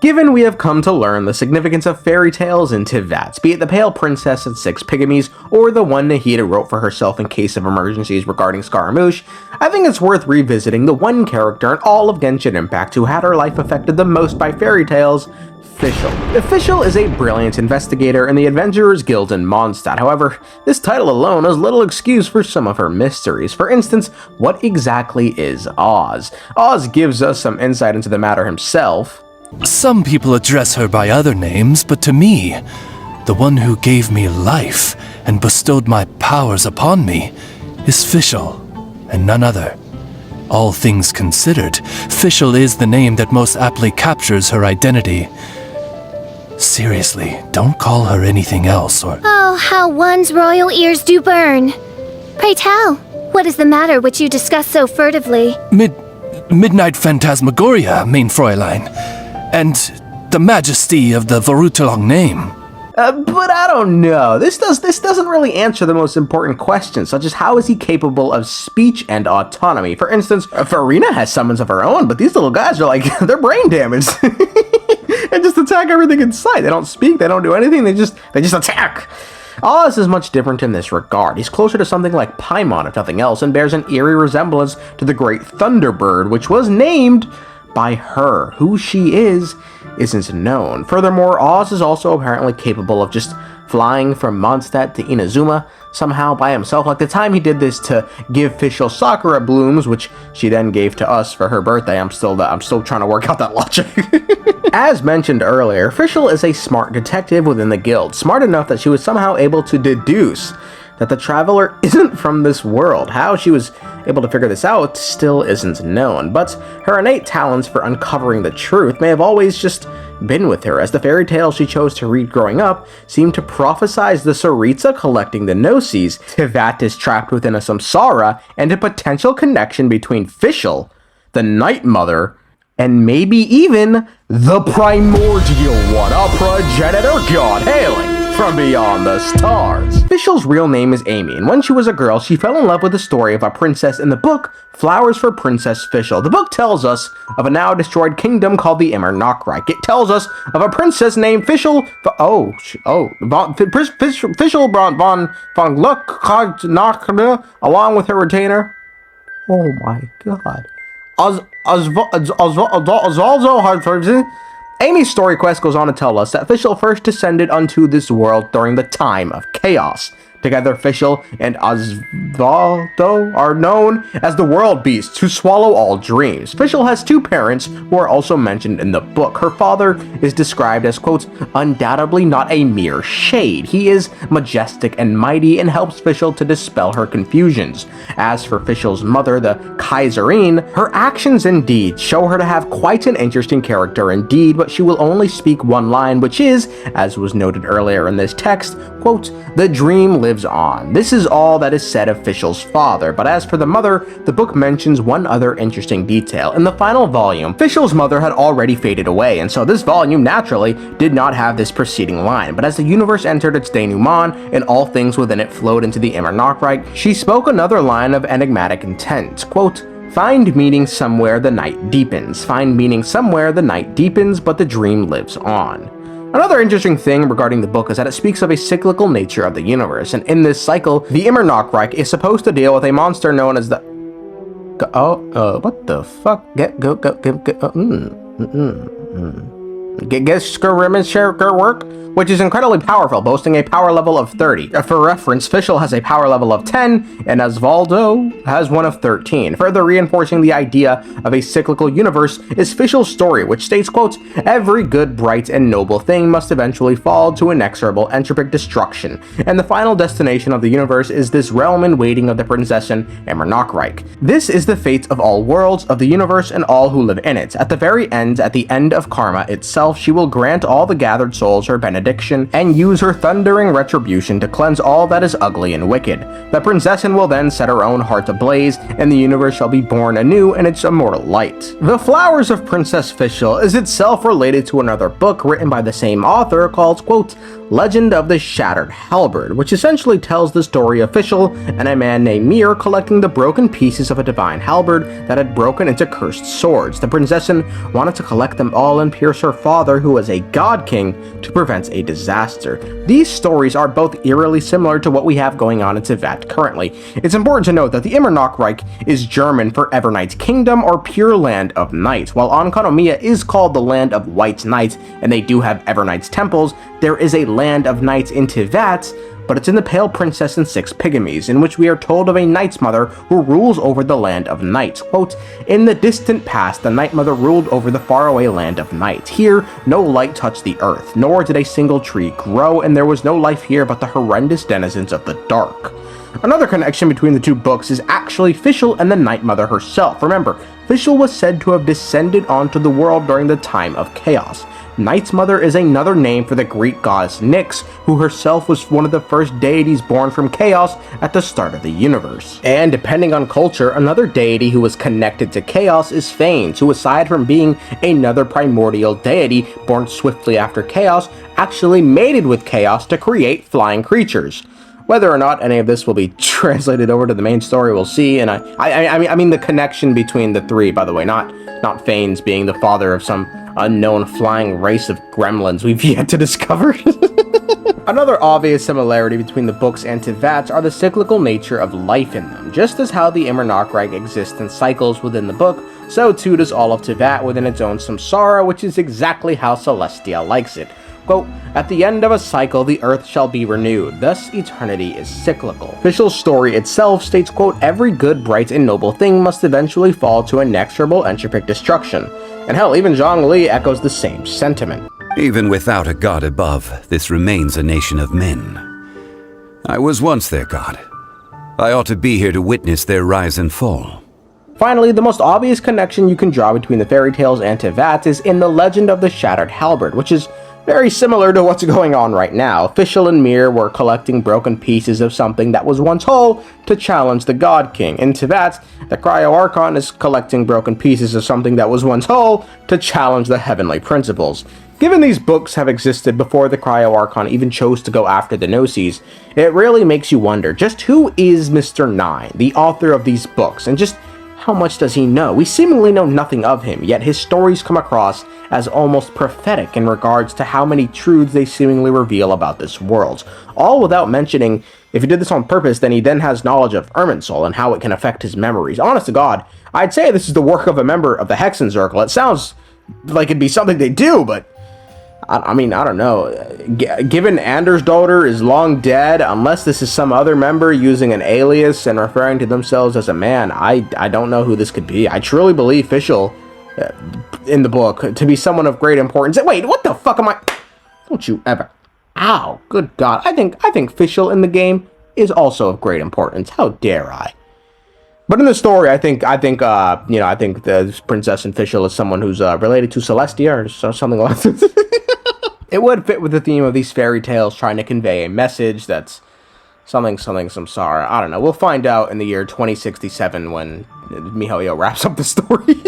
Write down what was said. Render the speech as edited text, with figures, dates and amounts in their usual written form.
Given we have come to learn the significance of fairy tales and teyvats, be it the Pale Princess and Six Pygmies, or the one Nahida wrote for herself in case of emergencies regarding Scaramouche, I think it's worth revisiting the one character in all of Genshin Impact who had her life affected the most by fairy tales, Fischl. Fischl is a brilliant investigator in the Adventurers Guild in Mondstadt. However, this title alone is little excuse for some of her mysteries. For instance, what exactly is Oz? Oz gives us some insight into the matter himself. Some people address her by other names, but to me, the one who gave me life and bestowed my powers upon me is Fischl, and none other. All things considered, Fischl is the name that most aptly captures her identity. Seriously, don't call her anything else or— Oh, how one's royal ears do burn. Pray tell, what is the matter which you discuss so furtively? Midnight Phantasmagoria, mein Fräulein, and the majesty of the Varutalong name. But I don't know. This doesn't really answer the most important questions, such as how is he capable of speech and autonomy? For instance, Farina has summons of her own, but these little guys are like, they're brain damaged. And just attack everything in sight. They don't speak, they don't do anything, they just attack. Oz is much different in this regard. He's closer to something like Paimon, if nothing else, and bears an eerie resemblance to the great Thunderbird, which was named by her. Who she is isn't known. Furthermore, Oz is also apparently capable of just flying from Mondstadt to Inazuma somehow by himself, like the time he did this to give Fischl Sakura blooms, which she then gave to us for her birthday. I'm still trying to work out that logic. As mentioned earlier, Fischl is a smart detective within the guild, smart enough that she was somehow able to deduce that the traveler isn't from this world. How she was able to figure this out still isn't known, but her innate talents for uncovering the truth may have always just been with her, as the fairy tales she chose to read growing up seemed to prophesize the Tsaritsa collecting the gnoses, teyvat is trapped within a Samsara, and a potential connection between Fischl, the Night Mother, and maybe even the Primordial One, a progenitor god hailing from beyond the stars. Fischl's real name is Amy, and when she was a girl, she fell in love with the story of a princess in the book Flowers for Princess Fischl. The book tells us of a now destroyed kingdom called the Immernachtreich. It tells us of a princess named Fischl. Fischl von Gluck along with her retainer. Oh my god. Amy's story quest goes on to tell us that Fischl first descended unto this world during the time of chaos. Together, Fischl and Osvaldo are known as the world beasts who swallow all dreams. Fischl has two parents who are also mentioned in the book. Her father is described as, quote, undoubtedly not a mere shade. He is majestic and mighty and helps Fischl to dispel her confusions. As for Fischl's mother, the Kaiserine, her actions and deeds show her to have quite an interesting character indeed, but she will only speak one line, which is, as was noted earlier in this text, quote, the dream lives on. This is all that is said of Fischl's father, but as for the mother, the book mentions one other interesting detail. In the final volume, Fischl's mother had already faded away, and so this volume naturally did not have this preceding line, but as the universe entered its denouement and all things within it flowed into the Immernachtreich, she spoke another line of enigmatic intent, quote, find meaning somewhere the night deepens. Find meaning somewhere the night deepens, but the dream lives on. Another interesting thing regarding the book is that it speaks of a cyclical nature of the universe, and in this cycle, the Immernachtreich is supposed to deal with a monster known as the— what the fuck? Work, which is incredibly powerful, boasting a power level of 30. For reference, Fischl has a power level of 10, and Osvaldo has one of 13. Further reinforcing the idea of a cyclical universe is Fischl's story, which states, quote, every good, bright, and noble thing must eventually fall to inexorable entropic destruction, and the final destination of the universe is this realm in waiting of the Prinzessin Immernachtreich. This is the fate of all worlds, of the universe, and all who live in it. At the very end, at the end of karma itself, she will grant all the gathered souls her benediction, and use her thundering retribution to cleanse all that is ugly and wicked. The Prinzessin will then set her own heart ablaze, and the universe shall be born anew in its immortal light. The Flowers of Princess Fischl is itself related to another book written by the same author called, quote, Legend of the Shattered Halberd, which essentially tells the story of Fischl and a man named Mir collecting the broken pieces of a divine halberd that had broken into cursed swords. The Prinzessin wanted to collect them all and pierce her father father, who was a god king, to prevent a disaster. These stories are both eerily similar to what we have going on in Teyvat currently. It's important to note that the Immernachtreich is German for Evernight's Kingdom or Pure Land of Night. While Ankonomiya is called the Land of White Night, and they do have Evernight's temples, there is a Land of Nights in Teyvat, but it's in the Pale Princess and Six Pygmies, in which we are told of a Night's Mother who rules over the Land of Night. Quote, "In the distant past, the Night Mother ruled over the faraway Land of Night. Here, no light touched the earth, nor did a single tree grow, and there was no life here but the horrendous denizens of the dark." Another connection between the two books is actually Fischl and the Night Mother herself. Remember, Fischl was said to have descended onto the world during the time of chaos. Night's Mother is another name for the Greek goddess Nyx, who herself was one of the first deities born from chaos at the start of the universe. And depending on culture, another deity who was connected to chaos is Phanes, who aside from being another primordial deity born swiftly after chaos, actually mated with chaos to create flying creatures. Whether or not any of this will be translated over to the main story, we'll see. And I mean the connection between the three, by the way, not Phanes being the father of some unknown flying race of gremlins we've yet to discover. Another obvious similarity between the books and Teyvat are the cyclical nature of life in them. Just as how the Immernachtreich exists in cycles within the book, so too does all of Teyvat within its own Samsara, which is exactly how Celestia likes it. Quote, "At the end of a cycle, the earth shall be renewed. Thus, eternity is cyclical." Fischl's story itself states, quote, "Every good, bright, and noble thing must eventually fall to inexorable entropic destruction." And hell, even Zhongli echoes the same sentiment. Even without a god above, this remains a nation of men. I was once their god. I ought to be here to witness their rise and fall. Finally, the most obvious connection you can draw between the fairy tales and Teyvat is in the legend of the Shattered Halberd, which is very similar to what's going on right now. Fischl and Mir were collecting broken pieces of something that was once whole to challenge the God King. In Teyvat, the Cryo Archon is collecting broken pieces of something that was once whole to challenge the heavenly principles. Given these books have existed before the Cryo Archon even chose to go after the gnoses, it really makes you wonder just who is Mr. Nine, the author of these books, and just how much does he know? We seemingly know nothing of him, yet his stories come across as almost prophetic in regards to how many truths they seemingly reveal about this world. All without mentioning, if he did this on purpose, then he then has knowledge of Irminsul and how it can affect his memories. Honest to God, I'd say this is the work of a member of the Hexen Circle. It sounds like it'd be something they do, but I mean, I don't know. Given Anders' daughter is long dead, unless this is some other member using an alias and referring to themselves as a man, I don't know who this could be. I truly believe Fischl, in the book, to be someone of great importance. Wait, what the fuck am I? Don't you ever. Ow, good God. I think Fischl in the game is also of great importance. How dare I? But in the story, I think the Princess and Fischl is someone who's related to Celestia or something like that. It would fit with the theme of these fairy tales trying to convey a message that's something Samsara. I don't know. We'll find out in the year 2067 when MiHoYo wraps up the story.